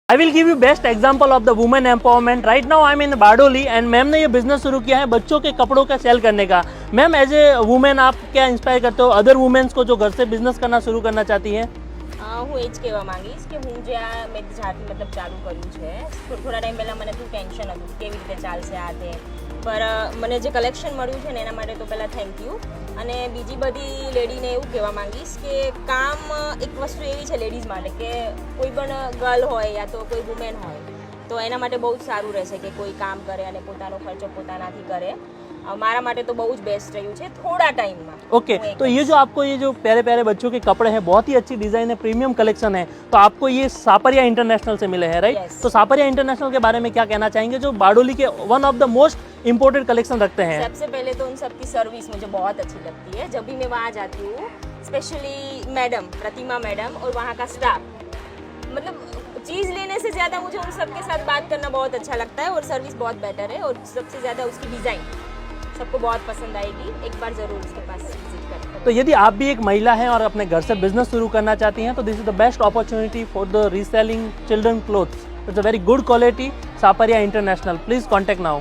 I will give you best example of the women empowerment. Right now I am in Bardoli and ma'am ने ये business शुरू किया है बच्चों के कपड़ों का सेल करने का। मैम एज ए वुमेन आप क्या इंस्पायर करते हो अदर वुमेन्स को जो घर से बिजनेस करना शुरू करना चाहती हैं? હું એ જ કહેવા માંગીશ કે હું જે આ મેં જાતે મતલબ ચાલુ કર્યું છે થોડા ટાઈમ પહેલાં મને થોડું ટેન્શન હતું કેવી રીતે ચાલશે આ તે, પર મને જે કલેક્શન મળ્યું છે ને એના માટે તો પહેલાં થેન્ક યુ। અને બીજી બધી લેડીને એવું કહેવા માંગીશ કે કામ એક વસ્તુ એવી છે લેડીઝ માટે કે કોઈ પણ ગર્લ હોય યા તો કોઈ વુમેન હોય તો એના માટે બહુ જ સારું રહેશે કે કોઈ કામ કરે અને પોતાનો ખર્ચો પોતાનાથી કરે। हमारा माटे तो बहुत बेस्ट रही है थोड़ा टाइम में। ओके तो ये जो आपको ये जो प्यारे प्यारे बच्चों के कपड़े हैं बहुत ही अच्छी डिजाइन है, प्रीमियम कलेक्शन है, तो आपको ये सापरिया इंटरनेशनल से मिले हैं राइट? Yes. तो सापरिया इंटरनेशनल के बारे में क्या कहना चाहेंगे जो बारडोली के one of the most important collection रखते हैं? सबसे पहले तो उन सबकी सर्विस मुझे बहुत अच्छी लगती है। जब भी मैं वहाँ जाती हूँ स्पेशली मैडम प्रतिमा मैडम और वहाँ का स्टाफ, मतलब चीज़ लेने से ज़्यादा मुझे उन सबके साथ बात करना बहुत अच्छा लगता है और सर्विस बहुत बेटर है और सबसे ज़्यादा उसकी डिज़ाइन सबको बहुत पसंद आएगी। एक बार ज़रूर उसके पास विजिट करें। तो यदि आप भी एक महिला हैं और अपने घर से बिजनेस शुरू करना चाहती हैं तो this is the best opportunity for the reselling children clothes. It's a very good quality, Sapariya International. Please contact now.